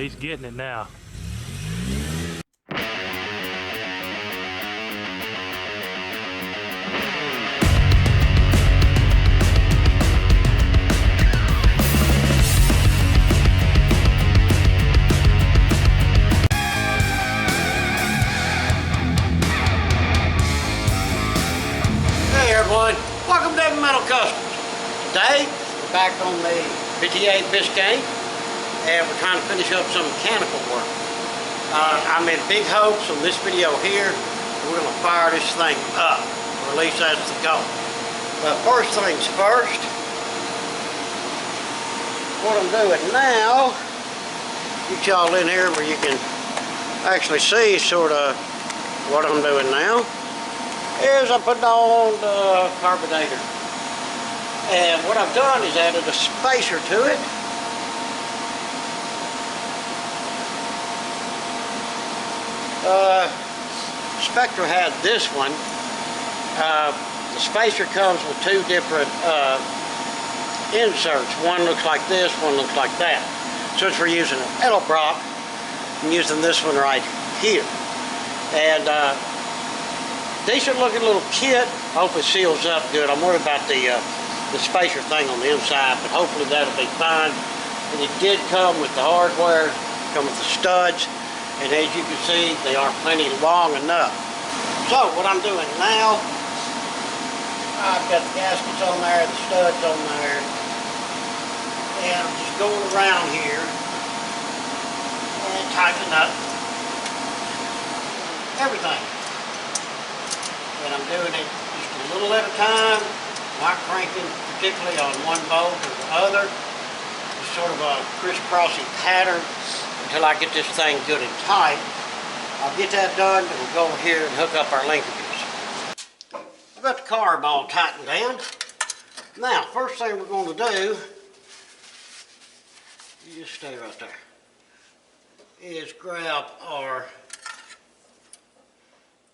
he's getting it now. Hey everyone, welcome to Metal Customs. Today, we're back on the 58 Biscayne, and we're trying to finish up some mechanical work. I'm in big hopes on this video here. We're going to fire this thing up, or at least that's the goal. But first things first, what I'm doing now, get y'all in here where you can actually see sort of what I'm doing now, is I'm putting on the carburetor. And what I've done is added a spacer to it. Spectra had this one. The spacer comes with two different inserts. One looks like this, one looks like that. Since we're using an Edelbrock, I'm using this one right here. And decent looking little kit. I hope it seals up good. I'm worried about the spacer thing on the inside, but hopefully that'll be fine. And it did come with the hardware, come with the studs, and as you can see, they are plenty long enough. So what I'm doing now, I've got the gaskets on there, the studs on there, and I'm just going around here and tightening up everything. And I'm doing it just a little at a time, not cranking particularly on one bolt or the other. It's sort of a crisscrossy pattern until I get this thing good and tight. I'll get that done, and we'll go here and hook up our linkages. I've got the carb all tightened down. Now, first thing we're going to do, you just stay right there, is grab our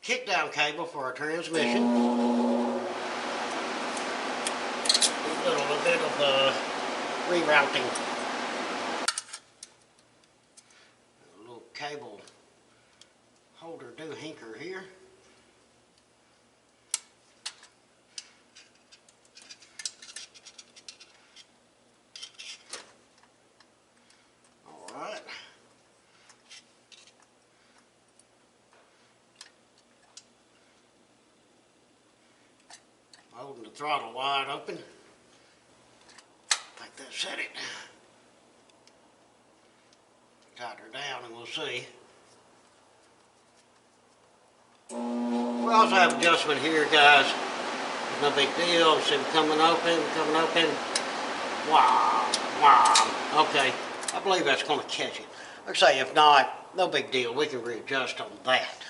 kick-down cable for our transmission. A little bit of rerouting. A little cable holder doohinker here. All right. Holding the throttle wide open. Like that set it. Tighten her down and we'll see. We also have adjustment here, guys. It's no big deal. See, we're coming open, Wow, wow. Okay, I believe that's going to catch it. Like I say, if not, no big deal. We can readjust on that.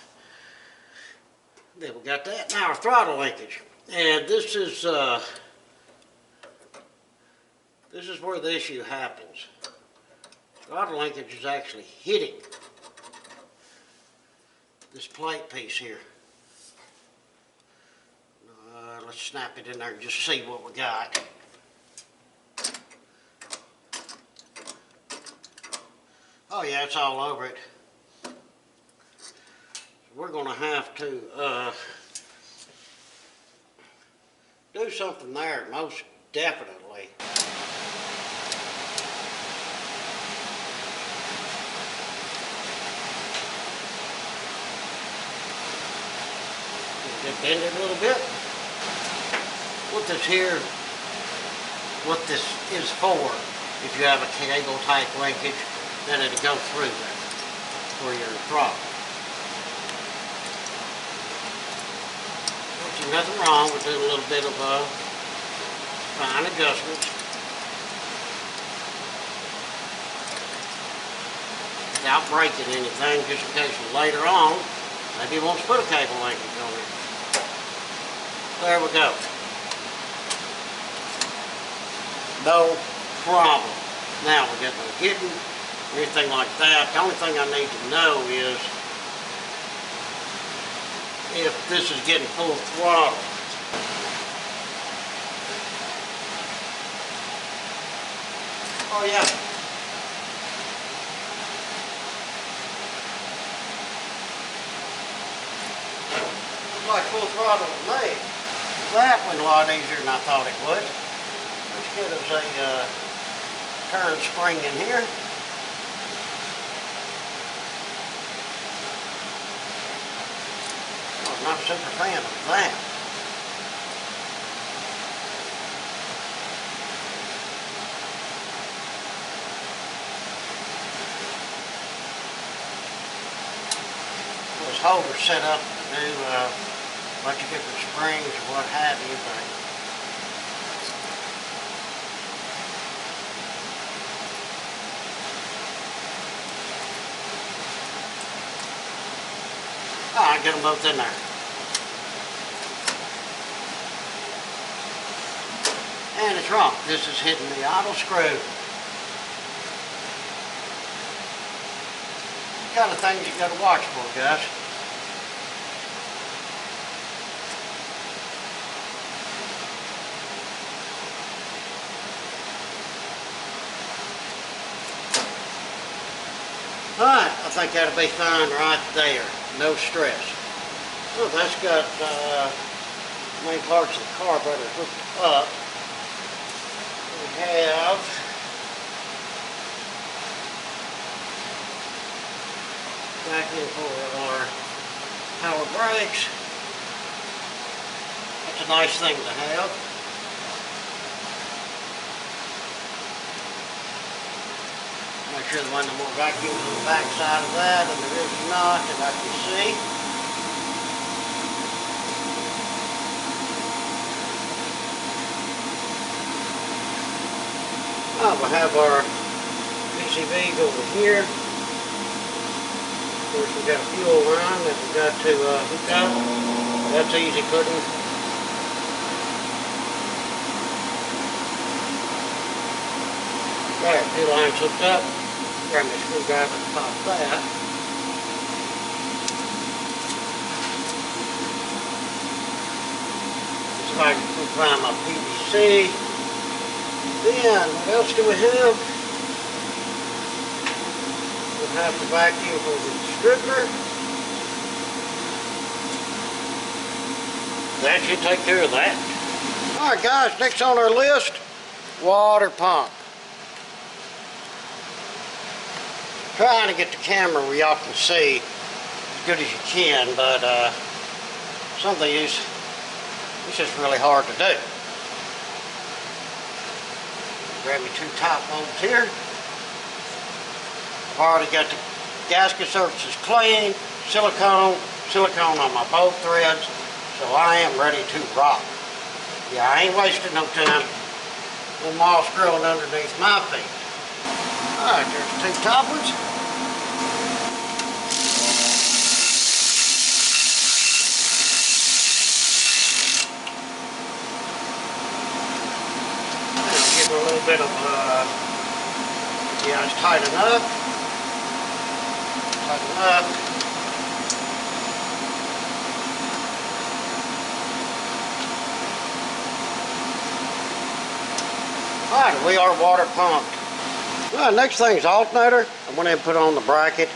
Then we got that. Now our throttle linkage. And this is where the issue happens. Throttle linkage is actually hitting this plate piece here. Let's snap it in there and just see what we got. Oh yeah, it's all over it. So we're going to have to do something there, most definitely. Just bend it a little bit. What this is for, if you have a cable type linkage, then it'll go through there for your throttle. There's nothing wrong with doing a little bit of fine adjustments without breaking anything, just in case later on maybe you want to put a cable linkage on it. There we go. No problem. Now we got no hidden or anything like that. The only thing I need to know is if this is getting full throttle. Oh yeah. throttle me. That went a lot easier than I thought it would. Let's get us a turn spring in here. I'm not a super fan of that. This holder set up to do a bunch of different springs or what have you, but I get them both in there. And it's wrong. This is hitting the idle screw. Kind of things you got to watch for, guys. Alright, I think that'll be fine right there. No stress. Well, that's got main parts of the carburetor hooked up. We have back in for our power brakes. That's a nice thing to have. Make sure there wasn't more vacuums on the back side of that, and there is not, that I can see. Oh, we'll have our PCBs over here. Of course, we've got a fuel line that we've got to hook up. That's easy putting. Got our fuel lines hooked up. Grab my screwdriver and pop that. So I can find my PVC. Then, what else do we have? We'll have the vacuum for the distributor. That should take care of that. Alright guys, next on our list, water pump. Trying to get the camera where y'all can see as good as you can, but some of these, it's just really hard to do. Grab me 2 top bolts here. I've already got the gasket surfaces clean, silicone on my bolt threads, so I am ready to rock. Yeah, I ain't wasting no time. No moss growing underneath my feet. Alright, there's 2 top ones. I'll give it a little bit of, yeah, it's tight enough. Tighten up. Alright, we are water pumped. Well, next thing is alternator. I went ahead and put on the bracket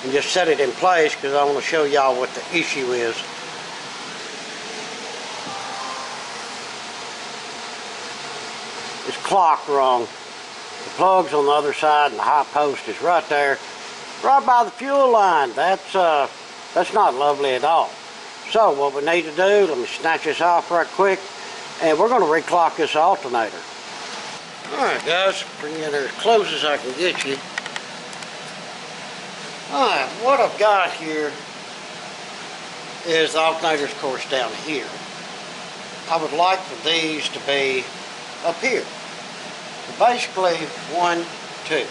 and just set it in place because I want to show y'all what the issue is. It's clocked wrong. The plug's on the other side and the high post is right there, right by the fuel line. That's not lovely at all. So what we need to do, let me snatch this off right quick, and we're going to reclock this alternator. Alright guys, bring you in there as close as I can get you. Alright, what I've got here is the alternator's, of course, down here. I would like for these to be up here. So basically, 1, 2.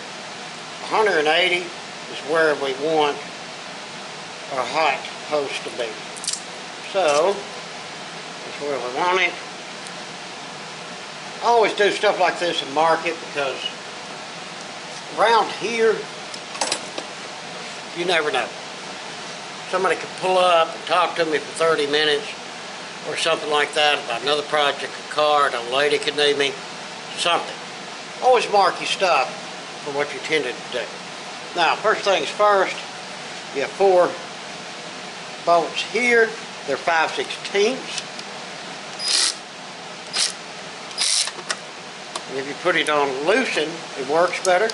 180 is where we want our height post to be. So, that's where we want it. I always do stuff like this and mark it because around here, you never know. Somebody could pull up and talk to me for 30 minutes or something like that about another project, a car, a lady could need me, something. Always mark your stuff for what you intended to do. Now, first things first, you have 4 bolts here, They're 5/16. And if you put it on loosen, it works better.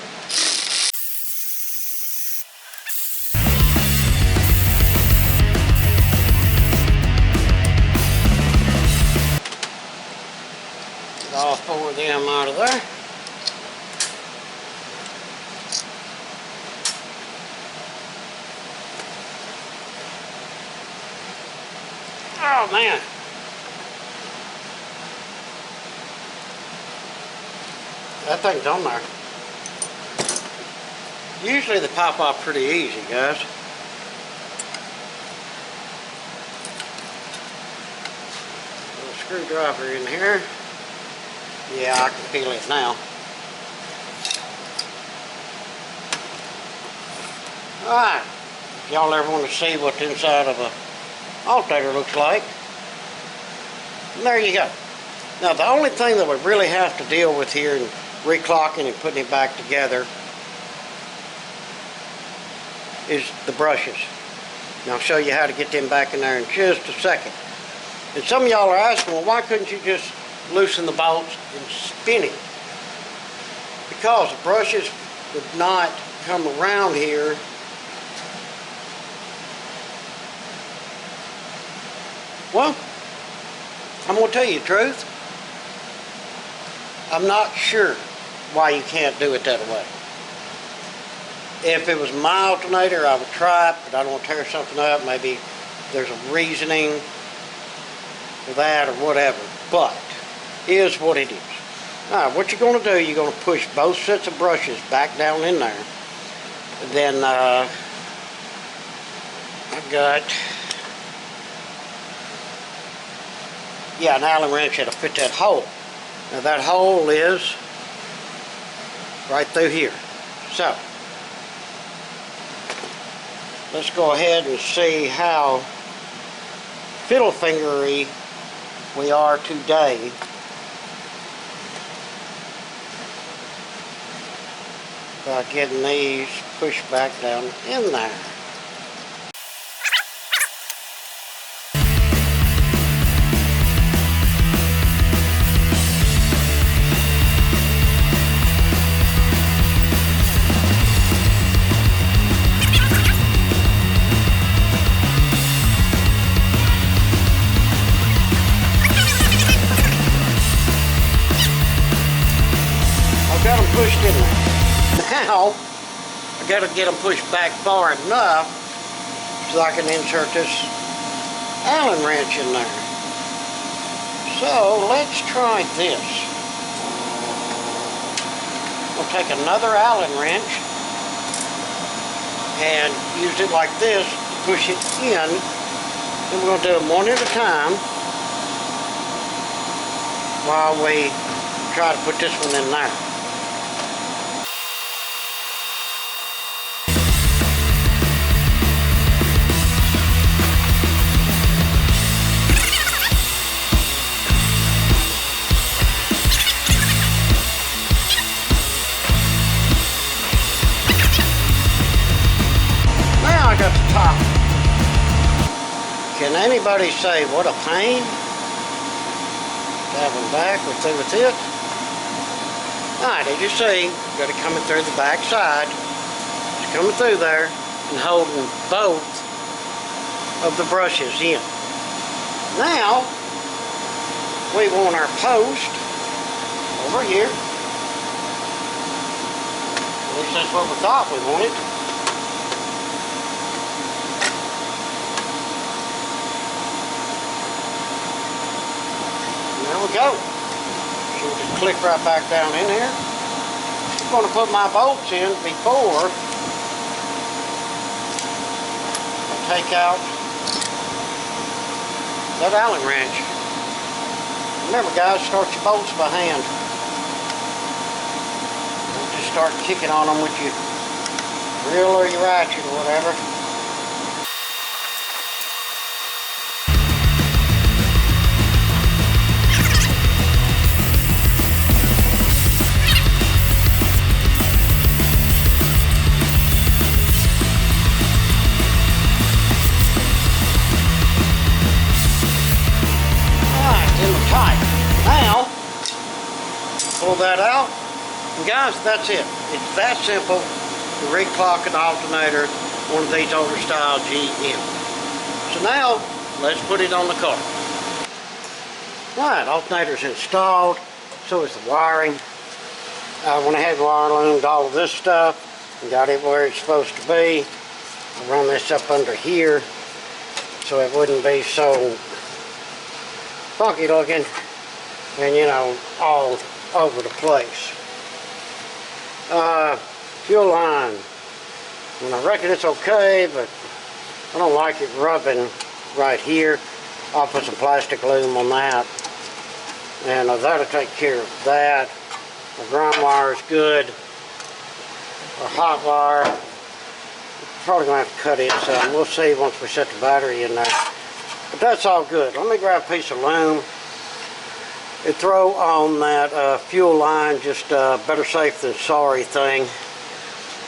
Get all 4 of them out of there. Oh man. That thing's on there. Usually they pop off pretty easy, guys. Little screwdriver in here. Yeah, I can feel it now. Alright. If y'all ever want to see what the inside of a alternator looks like, and there you go. Now the only thing that we really have to deal with here in reclocking and putting it back together is the brushes. And I'll show you how to get them back in there in just a second. And some of y'all are asking, well, why couldn't you just loosen the bolts and spin it? Because the brushes would not come around here Well, I'm going to tell you the truth. I'm not sure why you can't do it that way. If it was my alternator, I would try it, but I don't want to tear something up. Maybe there's a reasoning for that or whatever. But it is what it is. Alright, what you're going to do, you're going to push both sets of brushes back down in there. Then I got an Allen wrench that'll fit that hole. Now that hole is right through here. So let's go ahead and see how fiddle fingery we are today. By getting these pushed back down in there. I've got them pushed in there. Now, I got to get them pushed back far enough so I can insert this Allen wrench in there. So, let's try this. We'll take another Allen wrench and use it like this to push it in. Then we're going to do them one at a time while we try to put this one in there. Got the top. Can anybody say what a pain? That one back, we're through with it. Alright, as you see, got it coming through the back side. It's coming through there and holding both of the brushes in. Now, we want our post over here. At least that's what we thought we wanted. There we go. So we'll just click right back down in here. I'm going to put my bolts in before I take out that Allen wrench. Remember guys, start your bolts by hand. Don't just start kicking on them with your drill or your ratchet or whatever. pull that out. And guys, that's it. It's that simple to reclock an alternator, one of these older style GM. So now, let's put it on the car. Right, alternator's installed, so is the wiring. When I had wire loomed all of this stuff and got it where it's supposed to be, I run this up under here so it wouldn't be so funky looking and, you know, all over the place. Fuel line. And I reckon it's okay, but I don't like it rubbing right here. I'll put some plastic loom on that, and that'll take care of that. The ground wire is good. Our hot wire, probably gonna have to cut it some. We'll see once we set the battery in there. But that's all good. Let me grab a piece of loom and throw on that fuel line, just better safe than sorry thing.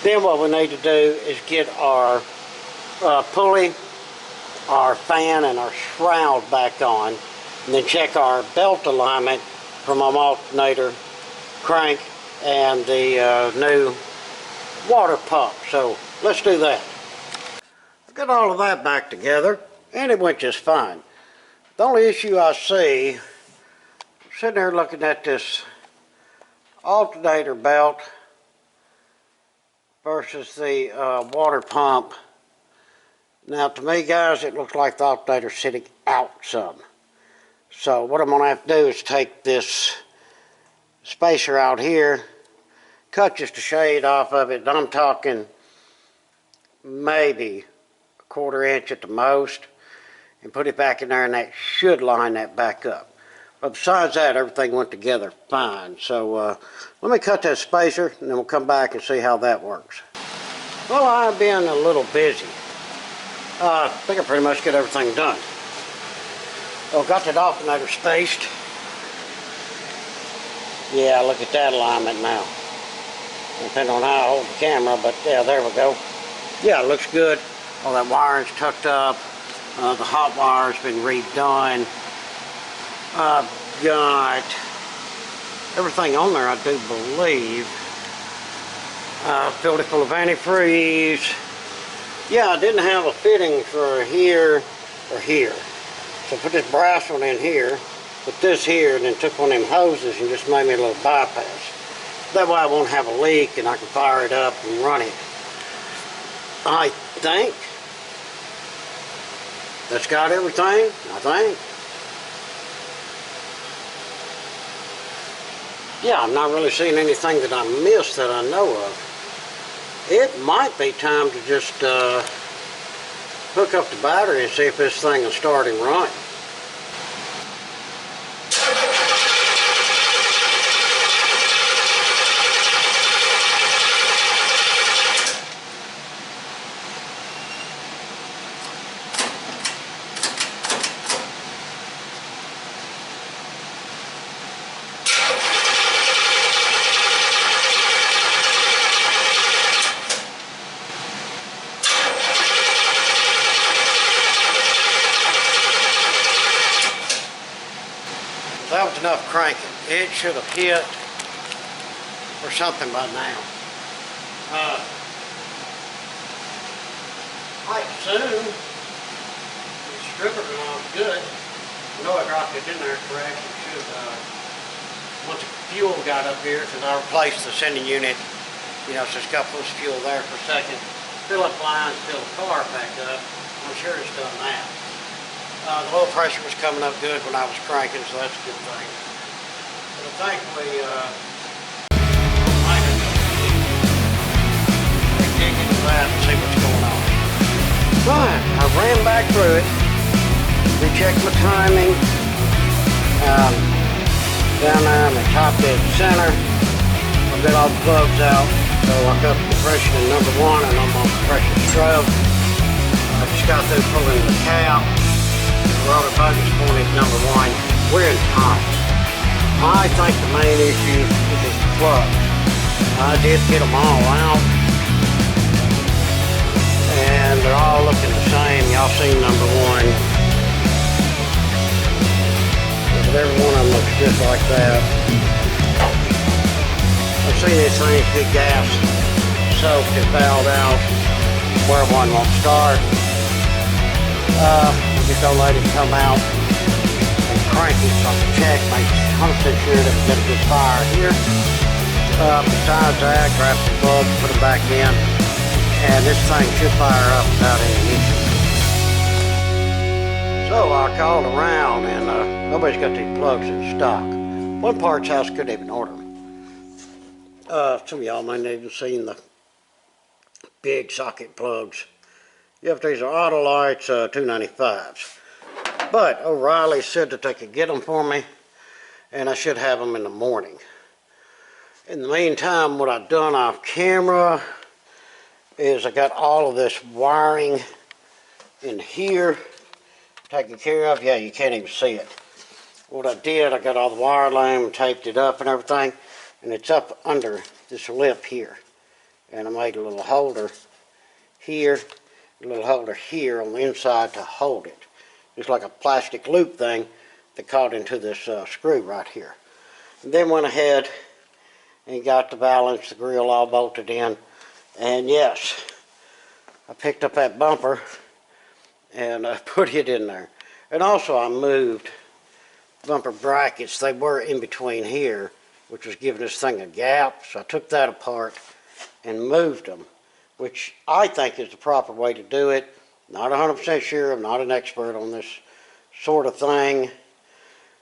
Then what we need to do is get our pulley, our fan, and our shroud back on, and then check our belt alignment from our alternator crank and the new water pump. So let's do that. I've got all of that back together, and it went just fine. The only issue I see, sitting there looking at this alternator belt versus the water pump. Now, to me, guys, it looks like the alternator's sitting out some. So what I'm going to have to do is take this spacer out here, cut just a shade off of it. I'm talking maybe a 1/4 inch at the most, and put it back in there, and that should line that back up. But besides that, everything went together fine. So let me cut that spacer, and then we'll come back and see how that works. Well, I've been a little busy. I think I pretty much get everything done. Well, got that alternator spaced. Yeah, look at that alignment now. Depending on how I hold the camera, but yeah, there we go. Yeah, it looks good. All that wiring's tucked up. The hot wire's been redone. I've got everything on there, I do believe. Filled it full of antifreeze. Yeah, I didn't have a fitting for here or here. So I put this brass one in here, put this here, and then took one of them hoses and just made me a little bypass. That way I won't have a leak and I can fire it up and run it. I think that's got everything, I think. Yeah, I'm not really seeing anything that I missed that I know of. It might be time to just hook up the battery and see if this thing will start and run. That was enough cranking. It should have hit or something by now. I assume the distributor was good. I know I dropped it in there correct. It should, once the fuel got up here, because I replaced the sending unit, you know, so it's got full fuel there for a second. Fill up lines, fill the car back up. I'm sure it's done that. The low pressure was coming up good when I was cranking, so that's a good thing. But I think we might have to dig into that and see what's going on. Fine, I ran back through it, rechecked my timing, down there in the top dead center. I've got all the plugs out, so I got the compression in number 1 and I'm on compression stroke. I just got through pulling the cap. The rotor bucket's pointed number 1. We're in top. I think the main issue is the plug. I did get them all out, and they're all looking the same. Y'all seen number 1. Every one of them looks just like that. seen these things get gas soaked and fouled out where one won't start. We just don't let it come out and crank it so I can check, make 100% sure that we get a good fire here. Besides that, grab some plugs, put them back in, and this thing should fire up without any issue. So I called around and nobody's got these plugs in stock. One parts house couldn't even order them. Some of y'all might have even seen the big socket plugs. Yep, these are Autolites 295s. But O'Reilly said that they could get them for me, and I should have them in the morning. In the meantime, what I've done off camera is I got all of this wiring in here taken care of. Yeah, you can't even see it. What I did, I got all the wire line and taped it up and everything, and it's up under this lip here. And I made a little holder here, a little holder here on the inside to hold it. Just like a plastic loop thing that caught into this screw right here. And then went ahead and got the valance, the grill all bolted in. And yes, I picked up that bumper and put it in there. And also I moved bumper brackets. They were in between here, which was giving this thing a gap. So I took that apart and moved them, which I think is the proper way to do it. Not 100% sure. I'm not an expert on this sort of thing.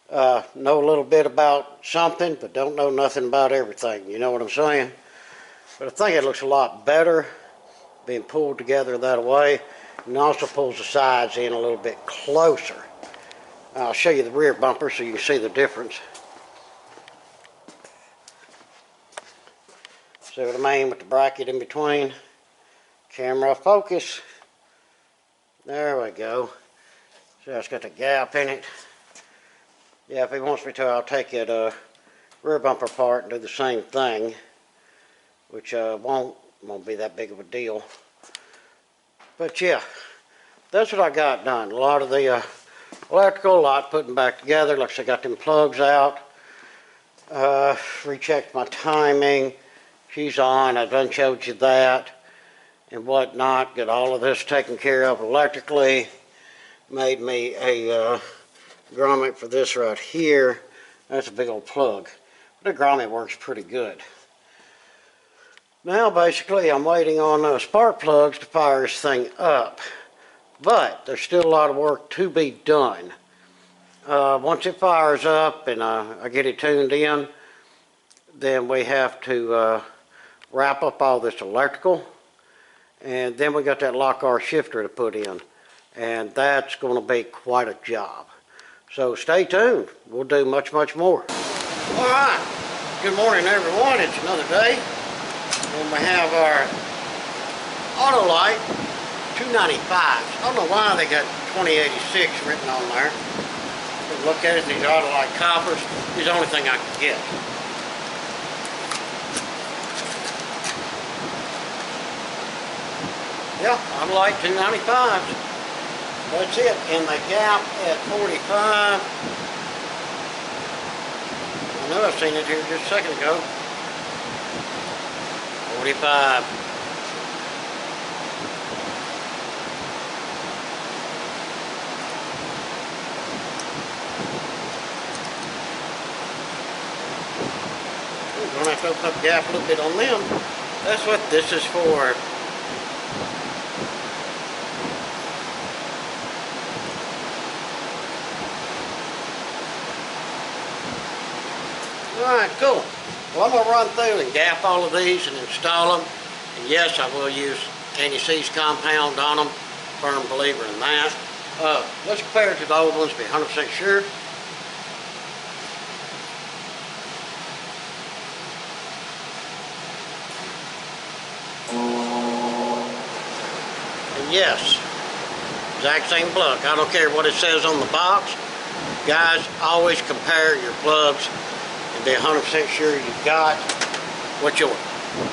Know a little bit about something, but don't know nothing about everything. You know what I'm saying? But I think it looks a lot better being pulled together that way. And also pulls the sides in a little bit closer. I'll show you the rear bumper so you can see the difference. See what I mean with the bracket in between? Camera focus. There we go. See how it's got the gap in it? Yeah, if he wants me to, I'll take that rear bumper apart and do the same thing, which won't be that big of a deal. But yeah, that's what I got done. A lot of the electrical, a lot putting back together. Like I said, got them plugs out. Rechecked my timing. She's on. I done showed you that and whatnot. Got all of this taken care of electrically. Made me a grommet for this right here. That's a big old plug. But the grommet works pretty good. Now basically I'm waiting on spark plugs to fire this thing up. But there's still a lot of work to be done. Once it fires up and I get it tuned in, then we have to wrap up all this electrical. And then we got that lock R shifter to put in. And that's going to be quite a job. So stay tuned. We'll do much, much more. All right. Good morning, everyone. It's another day. And we have our Autolite 295s. I don't know why they got 2086 written on there. But look at it. These Autolite coppers. These are the only thing I can get. Yeah, Autolite 295s. That's it, and the gap at 45. I know I've seen it here just a second ago. 45. We're going to have to open up the gap a little bit on them. That's what this is for. Alright, cool. Well, I'm going to run through and gap all of these and install them. And yes, I will use anti-seize compound on them. Firm believer in that. Let's compare it to the old ones to be 100% sure. And yes, exact same plug. I don't care what it says on the box. Guys, always compare your plugs and be 100% sure you've got what you want.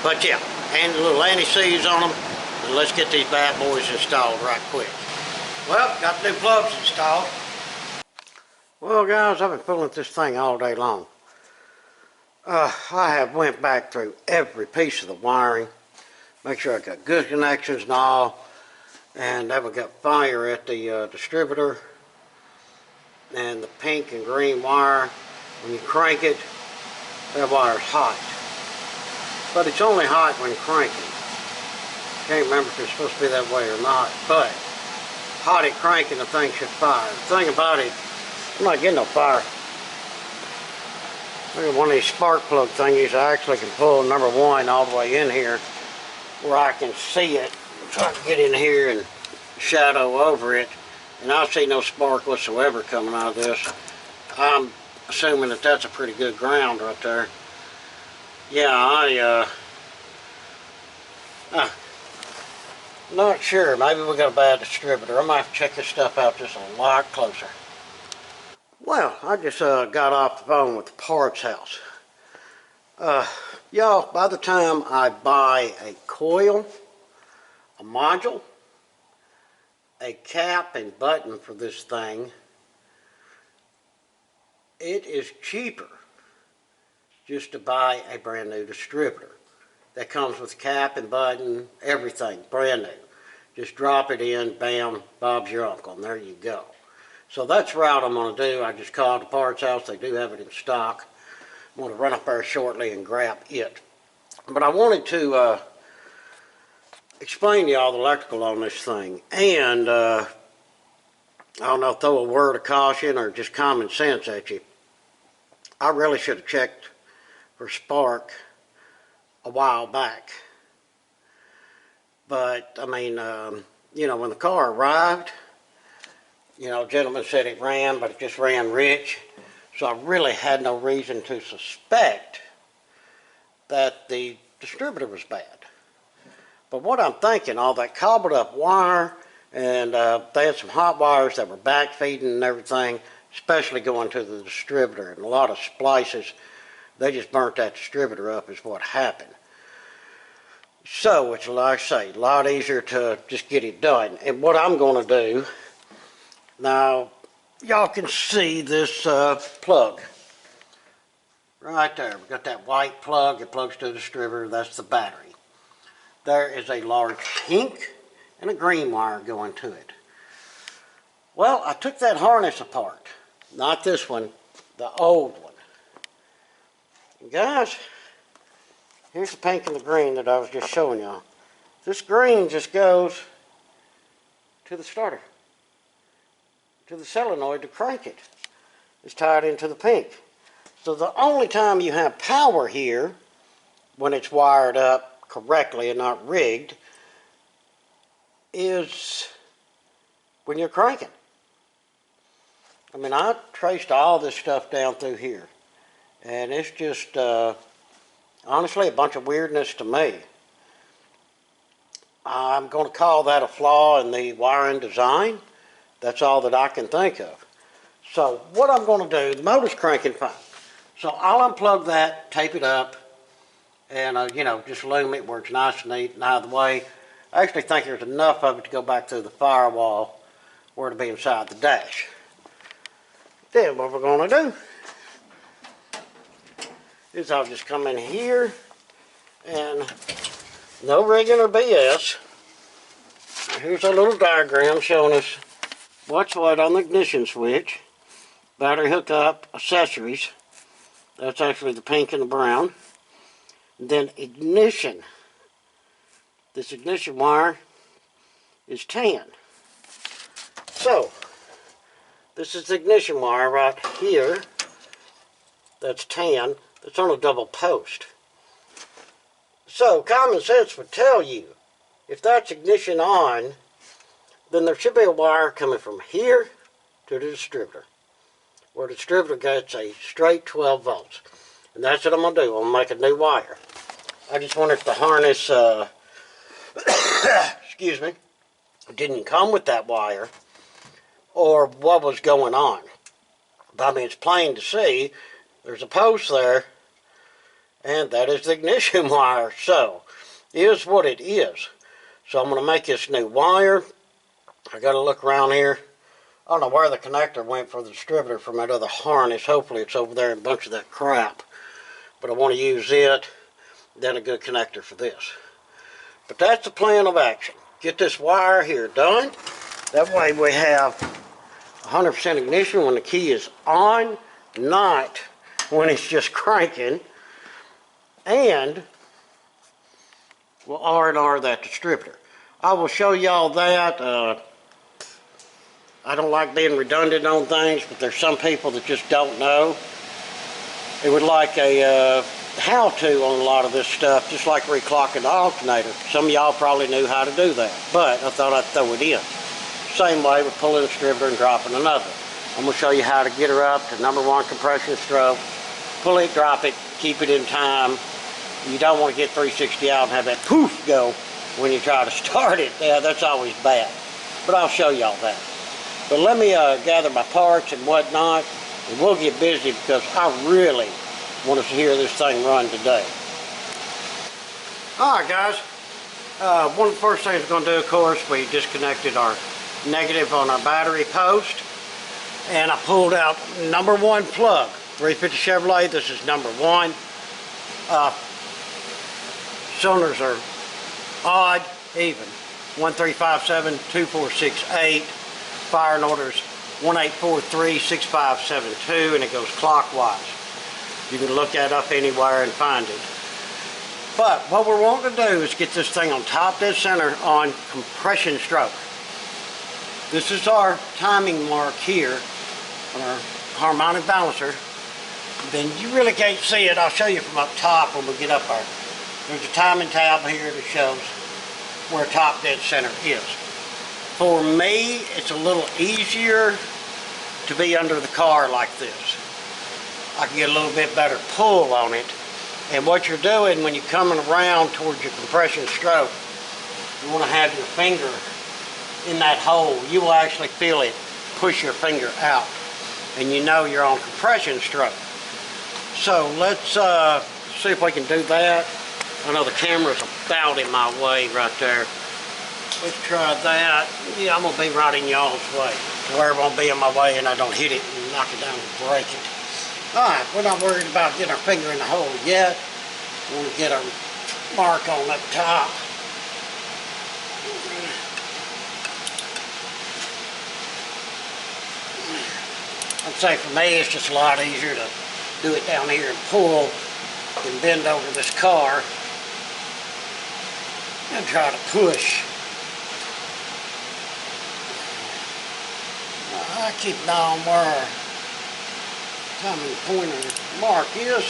But yeah, and a little anti-seize on them, and let's get these bad boys installed right quick. Well, got the new plugs installed. Well guys, I've been fooling with this thing all day long. I have went back through every piece of the wiring, make sure I got good connections and all, and then we got fire at the distributor, and the pink and green wire, when you crank it, that wire's hot. But it's only hot when cranking. Can't remember if it's supposed to be that way or not, but hot at cranking, the thing should fire. The thing about it, I'm not getting no fire. Look at one of these spark plug thingies. I actually can pull number one all the way in here where I can see it. Try to get in here and shadow over it, and I see no spark whatsoever coming out of this. I'm assuming that that's a pretty good ground right there. Yeah, not sure. Maybe we got a bad distributor. I might have to check this stuff out just a lot closer. Well, I just got off the phone with the parts house. Y'all, by the time I buy a coil, a module, a cap and button for this thing, it is cheaper just to buy a brand new distributor that comes with cap and button, everything brand new. Just drop it in, bam, Bob's your uncle, and there you go. So that's the route I'm going to do. I just called the parts house. They do have it in stock. I'm going to run up there shortly and grab it. But I wanted to explain to y'all the electrical on this thing. And I don't know, throw a word of caution or just common sense at you. I really should have checked for spark a while back. But, I mean, you know, when the car arrived, you know, a gentleman said it ran, but it just ran rich. So I really had no reason to suspect that the distributor was bad. But what I'm thinking, all that cobbled up wire, and they had some hot wires that were backfeeding and everything, especially going to the distributor. And a lot of splices, they just burnt that distributor up is what happened. So it's, like I say, a lot easier to just get it done. And what I'm going to do, now, y'all can see this plug right there. We've got that white plug. It plugs to the distributor. That's the battery. There is a large pink and a green wire going to it. Well, I took that harness apart. Not this one, the old one. And guys, here's the pink and the green that I was just showing y'all. This green just goes to the starter, to the solenoid to crank it. It's tied into the pink. So the only time you have power here, when it's wired up correctly and not rigged, is when you're cranking. I mean, I traced all this stuff down through here, and it's just honestly a bunch of weirdness to me. I'm going to call that a flaw in the wiring design. That's all that I can think of. So what I'm going to do, the motor's cranking fine. So I'll unplug that, tape it up, and you know, just loom it where it's nice and neat and out of the way. I actually think there's enough of it to go back through the firewall or to be inside the dash. Then what we're going to do is I'll just come in here and no rigging or BS. Here's a little diagram showing us what's what on the ignition switch. Battery hookup, accessories. That's actually the pink and the brown. And then ignition. This ignition wire is tan. So, this is the ignition wire right here. That's tan. That's on a double post. So, common sense would tell you, if that's ignition on, then there should be a wire coming from here to the distributor, where the distributor gets a straight 12 volts. And that's what I'm going to do. I'm going to make a new wire. I just wonder if the harness, excuse me, didn't come with that wire, or what was going on. But I mean, it's plain to see, there's a post there, and that is the ignition wire. So, it is what it is. So I'm going to make this new wire. I got to look around here. I don't know where the connector went for the distributor from that other harness. Hopefully it's over there in a bunch of that crap. but I want to use it, then a good connector for this. But that's the plan of action. Get this wire here done. That way we have 100% ignition when the key is on, not when it's just cranking. And we'll R&R that distributor. I will show y'all that. I don't like being redundant on things, but there's some people that just don't know. It would like a how-to on a lot of this stuff, just like reclocking the alternator. Some of y'all probably knew how to do that, but I thought I'd throw it in. Same way with pulling a distributor and dropping another. I'm going to show you how to get her up to #1 compression stroke. Pull it, drop it, keep it in time. You don't want to get 360 out and have that poof go when you try to start it. Yeah, that's always bad. But I'll show y'all that. But let me gather my parts and whatnot, and we'll get busy because I really want us to hear this thing run today. Alright guys, one of the first things we're going to do, of course, we disconnected our negative on our battery post, and I pulled out #1 plug. 350 Chevrolet, this is #1. Cylinders are odd, even. 1357, 2468. Firing orders 1843, 6572, and it goes clockwise. You can look that up anywhere and find it. But what we're wanting to do is get this thing on top dead center on compression stroke. This is our timing mark here on our harmonic balancer. Then you really can't see it. I'll show you from up top when we get up there. There's a timing tab here that shows where top dead center is. For me, it's a little easier to be under the car like this. I can get a little bit better pull on it. And what you're doing when you're coming around towards your compression stroke, you want to have your finger in that hole. You will actually feel it push your finger out, and you know you're on compression stroke. So let's see if we can do that. I know the camera's about in my way right there. Let's try that. Yeah, I'm going to be right in y'all's way, where it won't be in my way and I don't hit it and knock it down and break it. Alright, we're not worried about getting our finger in the hole yet. We want to get our mark on up top. I'd say for me it's just a lot easier to do it down here and pull than bend over this car and try to push. I keep an eye on where our timing pointer mark is.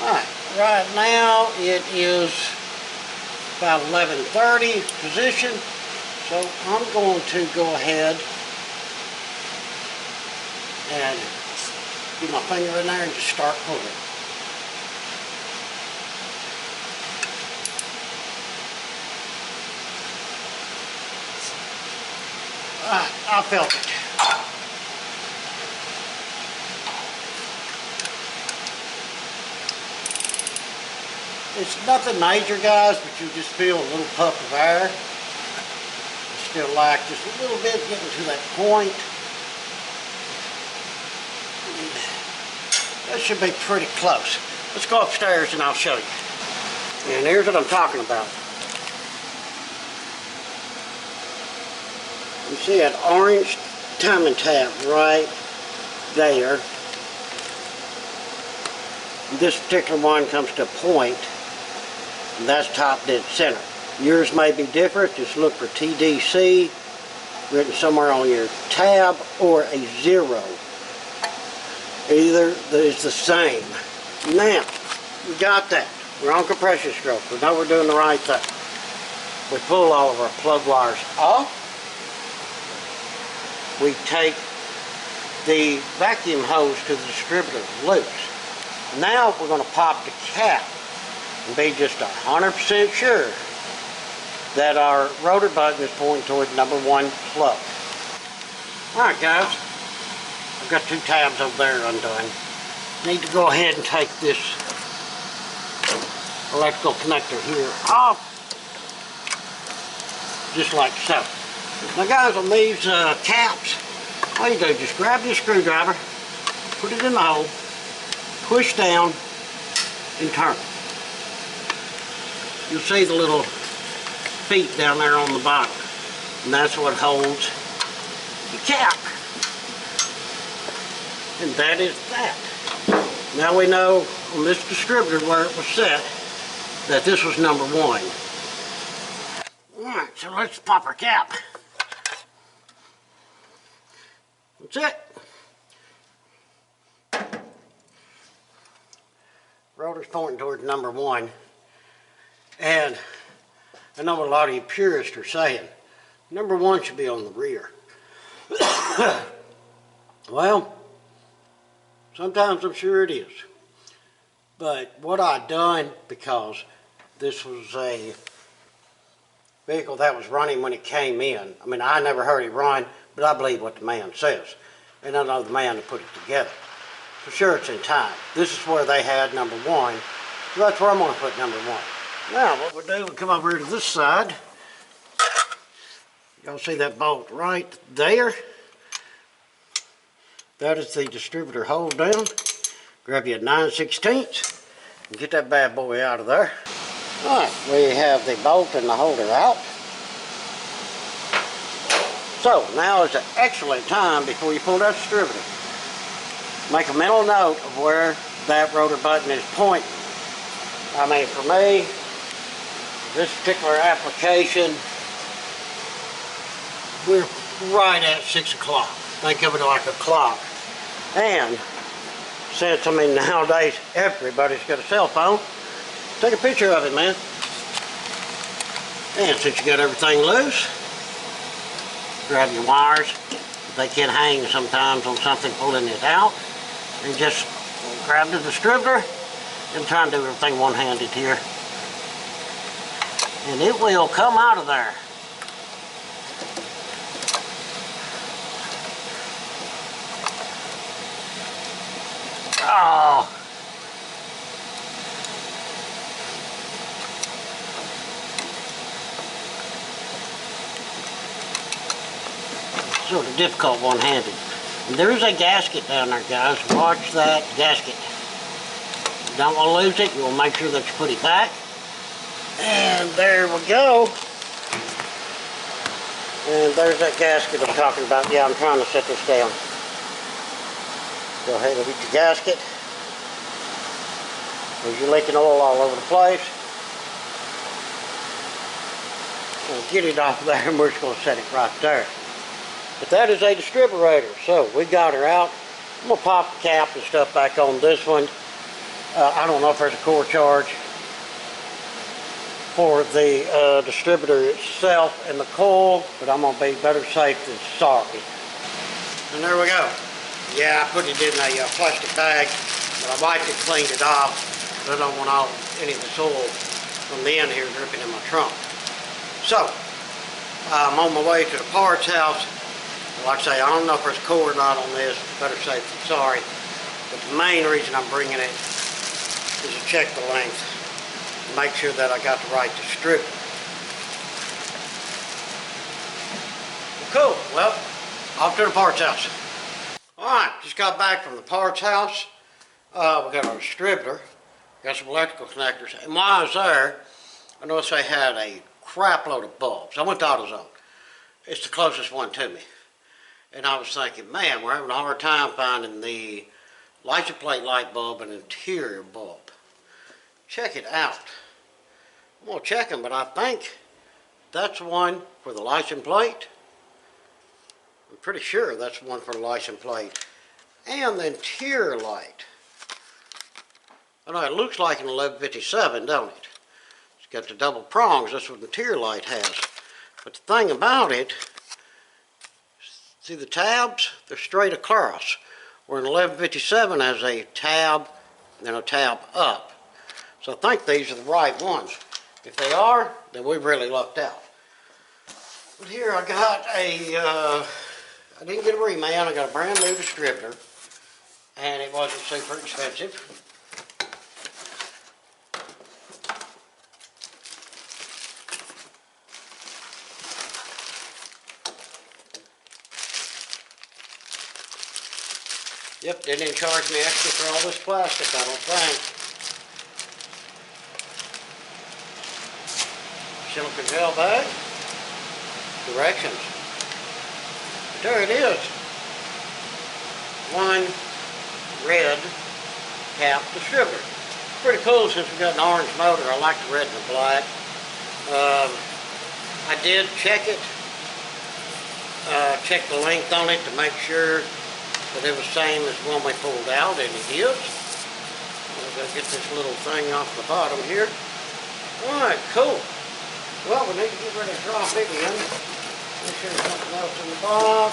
Alright, right now it is about 11:30 position, so I'm going to go ahead and get my finger in there and just start pulling. I felt it. It's nothing major, guys, but you just feel a little puff of air. You still like just a little bit getting to that point. That should be pretty close. Let's go upstairs and I'll show you. And here's what I'm talking about. You see that orange timing tab right there. This particular one comes to a point, and that's top dead center. Yours may be different. Just look for TDC written somewhere on your tab or a 0. Either is the same. Now, we got that. We're on compression stroke. We know we're doing the right thing. We pull all of our plug wires off. We take the vacuum hose to the distributor loose. Now we're going to pop the cap and be just 100% sure that our rotor button is pointing toward #1 plug. Alright guys, I've got 2 tabs over there undone. Need to go ahead and take this electrical connector here off, just like so. Now guys, on these caps, all you do is just grab your screwdriver, put it in the hole, push down, and turn. You'll see the little feet down there on the bottom, and that's what holds the cap. And that is that. Now we know on this distributor where it was set that this was number 1. Alright, so let's pop our cap. That's it. Rotor's pointing towards number 1. And I know what a lot of you purists are saying. Number 1 should be on the rear. Well, sometimes I'm sure it is. But what I done, because this was a vehicle that was running when it came in. I mean, I never heard it run, but I believe what the man says. And I know the man that put it together. For sure it's in time. This is where they had number 1. So that's where I'm going to put number 1. Now what we'll do, we'll come over here to this side. Y'all see that bolt right there? That is the distributor hold down. Grab you a 9/16 and get that bad boy out of there. Alright, we have the bolt and the holder out. So now is an excellent time before you pull that distributor. Make a mental note of where that rotor button is pointing. I mean, for me, this particular application, we're right at 6 o'clock. Think of it like a clock. And since, I mean, nowadays everybody's got a cell phone, take a picture of it, man. And since you got everything loose, grab your wires. They can hang sometimes on something pulling it out. And just grab the distributor and try and do everything one-handed here. And it will come out of there. Oh. Sort of difficult one-handed. And there is a gasket down there, guys. Watch that gasket. You don't want to lose it. You want to make sure that you put it back. And there we go. And there's that gasket I'm talking about. Yeah, I'm trying to set this down. Go ahead and get your gasket. There's your leaking oil all over the place. We'll get it off there and we're just going to set it right there. But that is a distributor. So we got her out. I'm going to pop the cap and stuff back on this one. I don't know if there's a core charge for the distributor itself and the coil, but I'm going to be better safe than sorry. And there we go. Yeah, I put it in a plastic bag, but I wiped it, cleaned it off. I don't want any of this oil from the end here dripping in my trunk. So, I'm on my way to the parts house. Like I say, I don't know if there's a core or not on this. Better safe than sorry. But the main reason I'm bringing it is to check the length. Make sure that I got the right distributor. Cool. Well, off to the parts house. Alright, just got back from the parts house. We got our distributor. Got some electrical connectors. And while I was there, I noticed they had a crap load of bulbs. I went to AutoZone. It's the closest one to me. And I was thinking, man, we're having a hard time finding the license plate light bulb and interior bulb. Check it out. I'm going to check them, but I think that's one for the license plate. I'm pretty sure that's one for the license plate. And the interior light. I know it looks like an 1157, don't it? It's got the double prongs. That's what the interior light has. But the thing about it, see the tabs? They're straight across. Where an 1157 has a tab and a tab up. So I think these are the right ones. If they are, then we've really lucked out. But here I got a, I didn't get a reman, I got a brand new distributor. And it wasn't super expensive. Yep, they didn't charge me extra for all this plastic, I don't think. Silicone gel bag. Directions. There it is. One red cap distributor. Pretty cool since we got an orange motor. I like the red and the black. I did check it. Check the length on it to make sure that it was the same as one we pulled out, and it is. I'm going to get this little thing off the bottom here. Alright, cool. Well, we need to get ready to drop it in. Make sure there's nothing else in the box.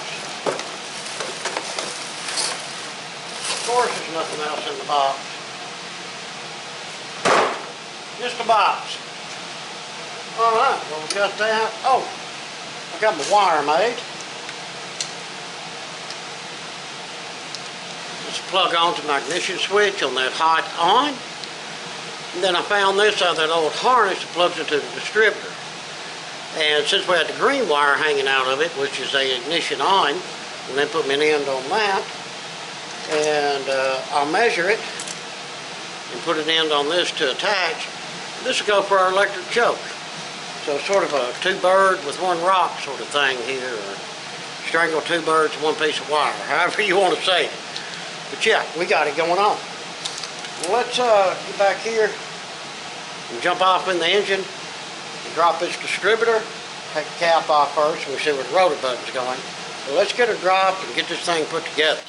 Of course there's nothing else in the box. Just a box. Alright, well we got that. Oh, I got my wire made. Just plug onto my ignition switch on that hot on. And then I found this out of that old harness that plugs into the distributor. And since we had the green wire hanging out of it, which is a ignition on, and then put an end on that. And I'll measure it and put an end on this to attach. This will go for our electric choke. So sort of a two bird with one rock sort of thing here, or strangle two birds with one piece of wire, however you want to say it. But yeah, we got it going on. Well, let's get back here and jump off in the engine and drop this distributor. Take the cap off first and we see where the rotor button's going. So let's get it dropped and get this thing put together.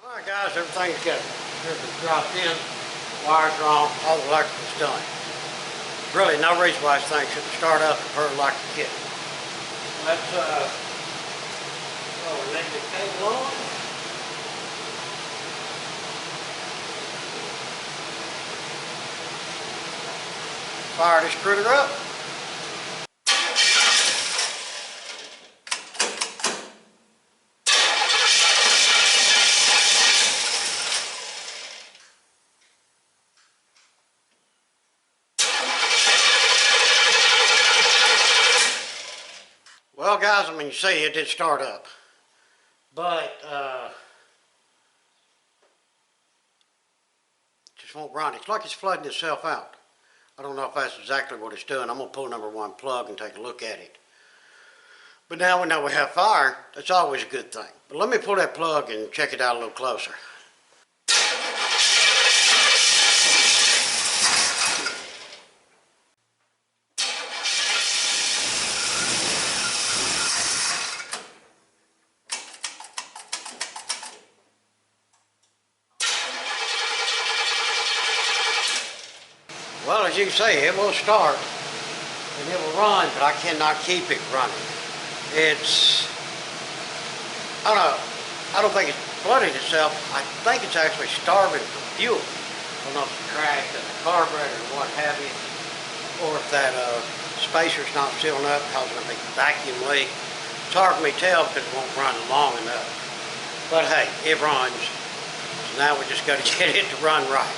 Alright guys, everything's good. Everything's dropped in, wires are on, all the electrical's done. Really no reason why this thing shouldn't start up and purr like a kid. Let's throw a negative cable on. Fire this critter up. Well guys, I mean, you see it did start up, but just won't run. It's like it's flooding itself out. I don't know if that's exactly what it's doing. I'm going to pull number one plug and take a look at it. But now we know we have fire. That's always a good thing. But let me pull that plug and check it out a little closer. Well, as you can see, it will start and it will run, but I cannot keep it running. It's, I don't think it's flooding itself. I think it's actually starving for fuel. I don't know if it's cracked in the carburetor or what have you, or if that spacer's not sealing up causing a big vacuum leak. It's hard for me to tell because it won't run long enough. But hey, it runs. So now we just got to get it to run right.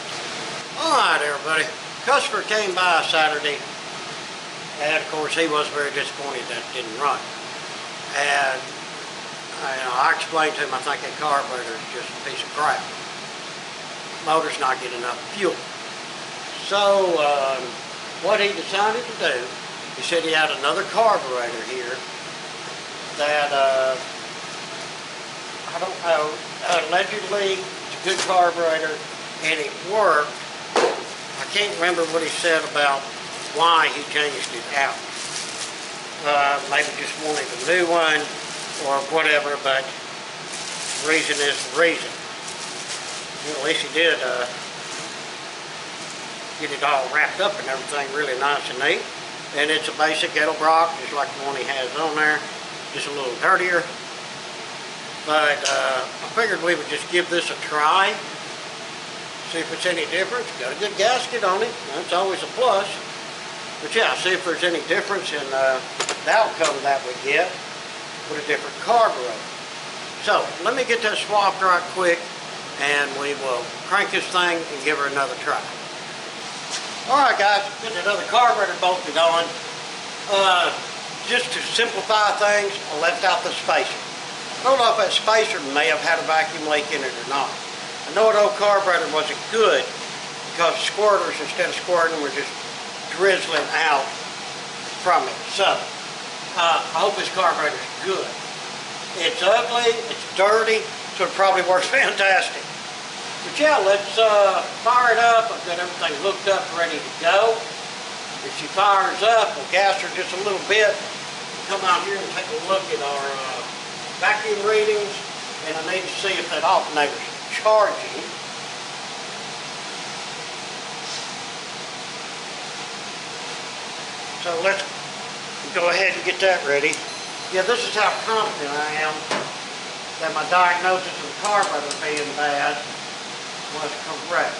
All right, everybody. Customer came by Saturday, and of course he was very disappointed that it didn't run. And I explained to him I think that carburetor is just a piece of crap. Motor's not getting enough fuel. So what he decided to do, he said he had another carburetor here that I don't know, allegedly it's a good carburetor and it worked. I can't remember what he said about why he changed it out. Maybe just wanted a new one or whatever, but the reason is the reason. Well, at least he did get it all wrapped up and everything really nice and neat. And it's a basic Edelbrock, just like the one he has on there, just a little dirtier. But I figured we would just give this a try, see if it's any different. Got a good gasket on it, that's always a plus. But yeah, see if there's any difference in the outcome that we get with a different carburetor. So let me get that swapped right quick, and we will crank this thing and give her another try. Alright guys, get that other carburetor bolted on. Just to simplify things, I left out the spacer. I don't know if that spacer may have had a vacuum leak in it or not. I know an old carburetor wasn't good because squirters, instead of squirting, were just drizzling out from it. So, I hope this carburetor is good. It's ugly, it's dirty, so it probably works fantastic. But yeah, let's fire it up. I've got everything hooked up, ready to go. If she fires up, we'll gas her just a little bit. Come out here and take a look at our vacuum readings, and I need to see if that alternator's charging. So let's go ahead and get that ready. Yeah, this is how confident I am that my diagnosis of the carburetor being bad was correct.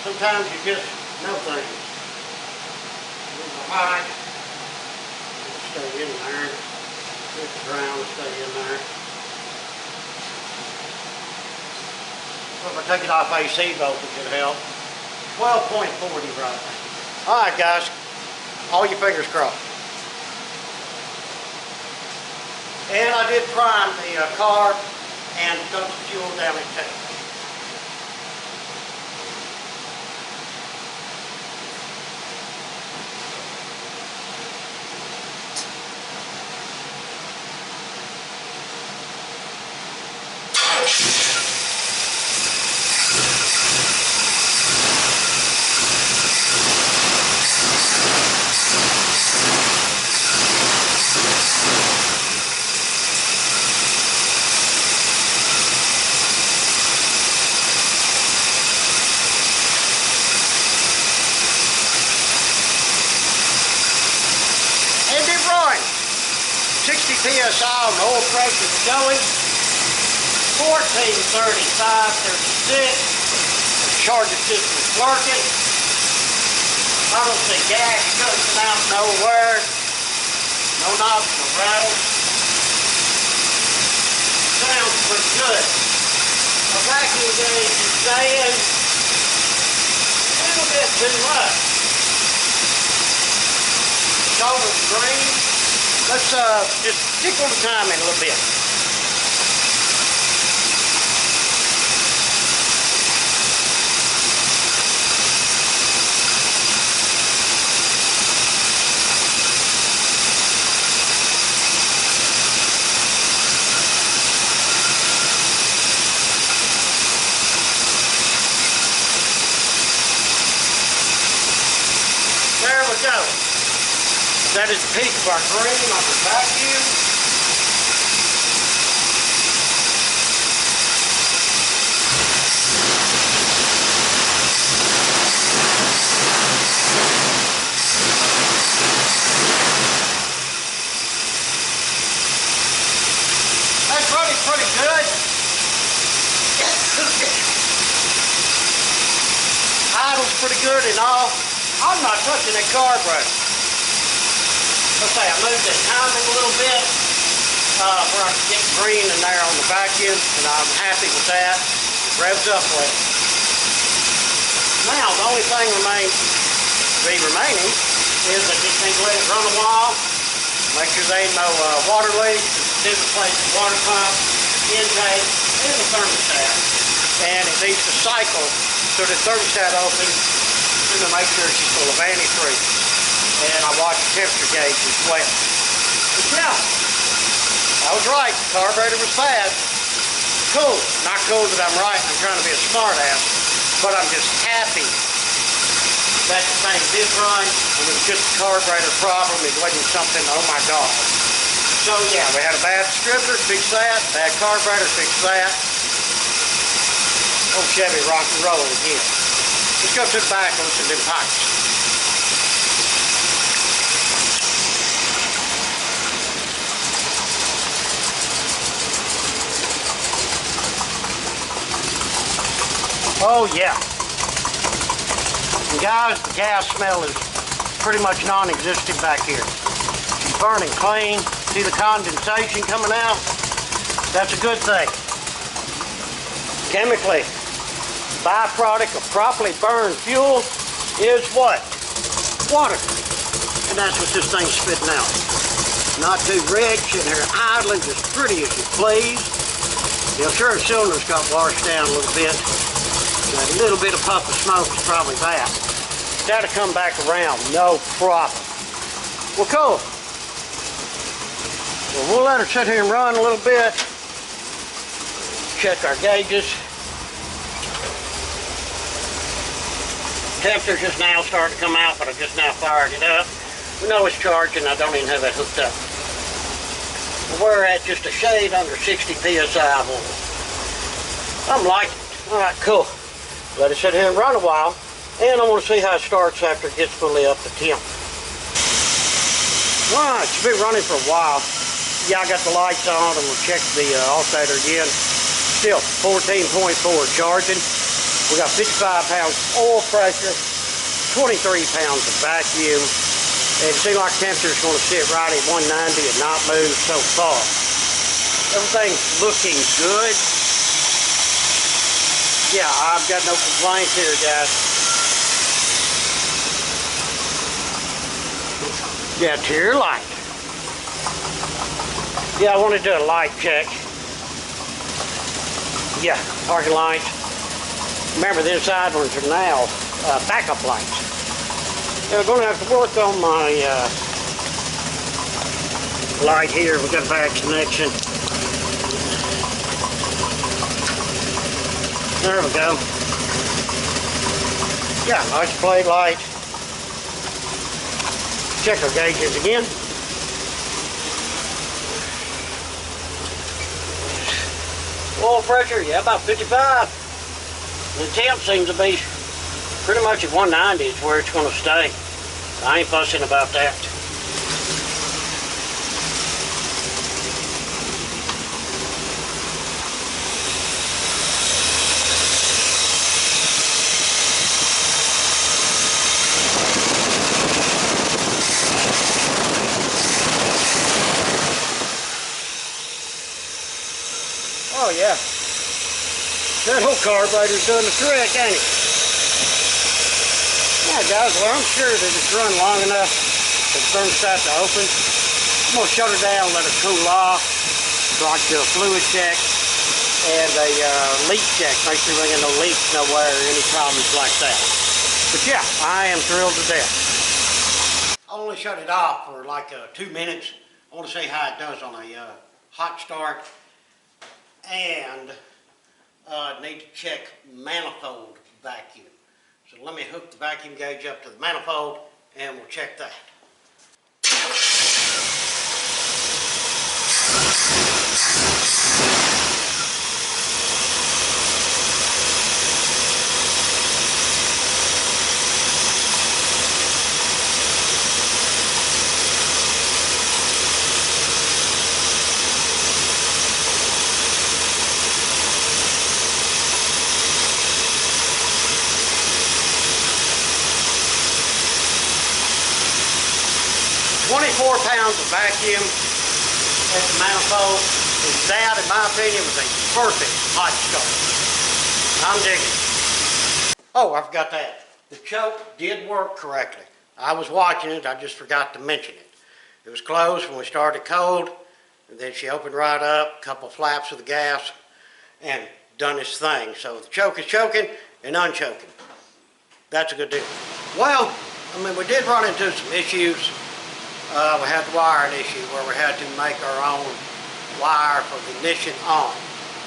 Sometimes you just know things. Move the height, stay in there. Get the ground to stay in there. Well, if I take it off AC voltage, it'll help. 12.40 right now. Alright guys, all your fingers crossed. And I did prime the car and dump the fuel down it too. And it runs. 60 psi on the oil pressure is going. 1435, 36. Charging system is working. I don't see gas coming out nowhere. No knobs, no rattles. Sounds pretty good. My vacuum gauge is saying a little bit too much. It's over the green. Let's just tickle the time in a little bit. There we go. That is the peak of our green on the vacuum. That's running pretty good. Idle's pretty good and all. I'm not touching that carburetor. Let's say I moved that timing a little bit where I can get green in there on the vacuum, and I'm happy with that. It revs up well. Now, the only thing remaining is I just need to let it run a while, make sure there ain't no water leaks, then replace the water pump, intake, and the thermostat. And it needs to cycle so the thermostat opens to make sure she's full of antifreeze. And I watch the temperature gauge as well. But yeah, I was right. The carburetor was bad. Cool. Not cool that I'm right and I'm trying to be a smart ass, but I'm just happy that the thing did run. It was just a carburetor problem. It wasn't something, oh my God. So yeah, we had a bad distributor, fix that. Bad carburetor, fix that. Oh, Chevy rock and roll again. Let's go to the back and look at them pipes. Oh yeah. And guys, the gas smell is pretty much non-existent back here. It's burning clean. See the condensation coming out? That's a good thing. Chemically, byproduct of properly burned fuel is what? Water. And that's what this thing's spitting out. Not too red, sitting here idling, just pretty as you please. Yeah, I'm sure the cylinder's got washed down a little bit. Got a little bit of puff of smoke is probably that. That'll come back around, no problem. Well, cool. Well, we'll let her sit here and run a little bit. Check our gauges. Temperature's just now starting to come out, but I just now fired it up. We know it's charging. I don't even have that hooked up. We're at just a shade under 60 psi of oil. I'm liking it. All right, cool. Let it sit here and run a while, and I want to see how it starts after it gets fully up to temp. All right, it's been running for a while. Yeah, I got the lights on, and we'll check the alternator again. Still 14.4 charging. We got 55 pounds oil pressure, 23 pounds of vacuum. And it seems like temperature's going to sit right at 190 and not move so far. Everything's looking good. Yeah, I've got no complaints here, guys. Yeah, to your light. Yeah, I want to do a light check. Yeah, parking lights. Remember, the inside ones are now backup lights. Yeah, we're going to have to work on my light here. We've got a bad connection. There we go. Yeah, license plate light. Check our gauges again. Oil pressure, yeah, about 55. The temp seems to be pretty much at 190 is where it's going to stay. I ain't fussing about that. Oh yeah, that whole carburetor's doing the trick, ain't it? Yeah guys, well I'm sure that it's run long enough for the thermostat to open. I'm going to shut her down, let her cool off, so I can do a fluid check and a leak check. Make sure there ain't no leaks nowhere or any problems like that. But yeah, I am thrilled to death. I only shut it off for like 2 minutes. I want to see how it does on a hot start. And need to check manifold vacuum. So let me hook the vacuum gauge up to the manifold and we'll check that. 24 pounds of vacuum at the manifold. That, in my opinion, was a perfect hot start. I'm digging it. Oh, I forgot that. The choke did work correctly. I was watching it, I just forgot to mention it. It was closed when we started cold, and then she opened right up, a couple flaps of the gas, and done its thing. So the choke is choking and unchoking. That's a good deal. Well, I mean, we did run into some issues. We had the wiring issue where we had to make our own wire for the ignition on.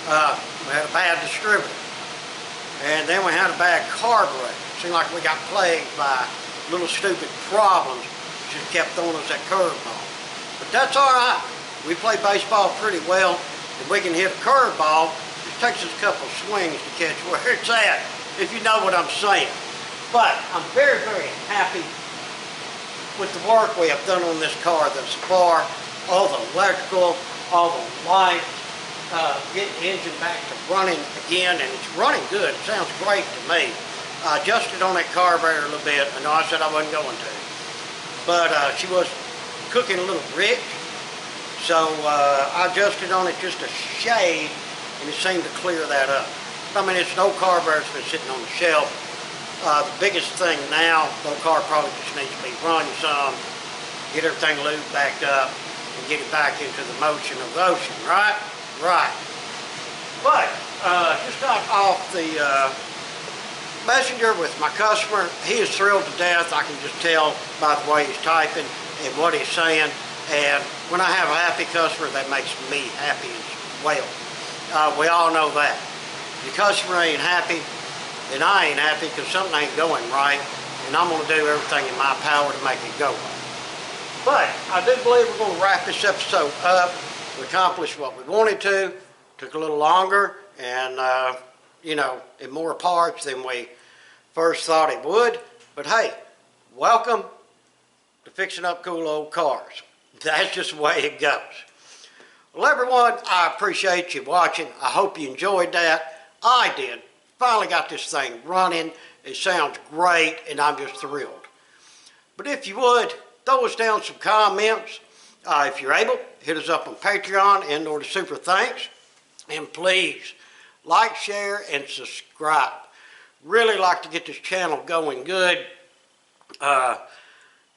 We had a bad distributor. And then we had a bad carburetor. It seemed like we got plagued by little stupid problems. Just kept throwing us that curveball. But that's all right. We play baseball pretty well. If we can hit a curveball, it takes us a couple swings to catch where it's at, if you know what I'm saying. But I'm very, very happy with the work we have done on this car thus far. All the electrical, all the lights, getting the engine back to running again, and it's running good. It sounds great to me. I adjusted on that carburetor a little bit. I know I said I wasn't going to, but she was cooking a little rich, so I adjusted on it just a shade, and it seemed to clear that up. I mean, it's an old carburetor that's been sitting on the shelf. The biggest thing now, the car probably just needs to be run some, get everything lubed back up, and get it back into the motion of the ocean, right? Right. But, just got off the messenger with my customer. He is thrilled to death. I can just tell by the way he's typing and what he's saying. And when I have a happy customer, that makes me happy as well. We all know that. If your customer ain't happy, then I ain't happy because something ain't going right, and I'm going to do everything in my power to make it go right. But I do believe we're going to wrap this episode up. We accomplished what we wanted to. Took a little longer, and you know, in more parts than we first thought it would. But hey, welcome to fixing up cool old cars. That's just the way it goes. Well, everyone, I appreciate you watching. I hope you enjoyed that. I did. Finally got this thing running. It sounds great, and I'm just thrilled. But if you would, throw us down some comments. If you're able, hit us up on Patreon and or the Super Thanks. And please, like, share, and subscribe. Really like to get this channel going good.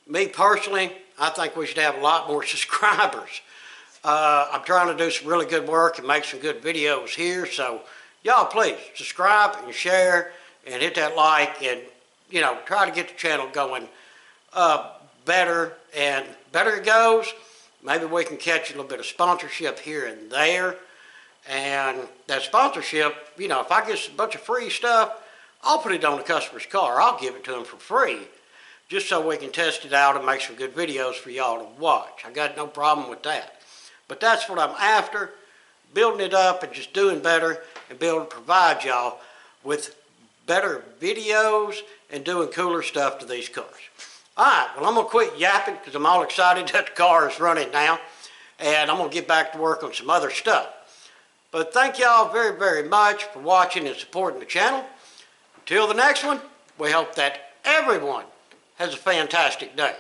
Me personally, I think we should have a lot more subscribers. I'm trying to do some really good work and make some good videos here, so y'all please subscribe and share and hit that like, and you know, try to get the channel going better, and better it goes, maybe we can catch a little bit of sponsorship here and there. And that sponsorship, you know, if I get a bunch of free stuff, I'll put it on the customer's car. I'll give it to them for free, just so we can test it out and make some good videos for y'all to watch. I got no problem with that. But that's what I'm after, building it up and just doing better and be able to provide y'all with better videos and doing cooler stuff to these cars. All right, well, I'm going to quit yapping because I'm all excited that the car is running now, and I'm going to get back to work on some other stuff. But thank y'all very, very much for watching and supporting the channel. Until the next one, we hope that everyone has a fantastic day.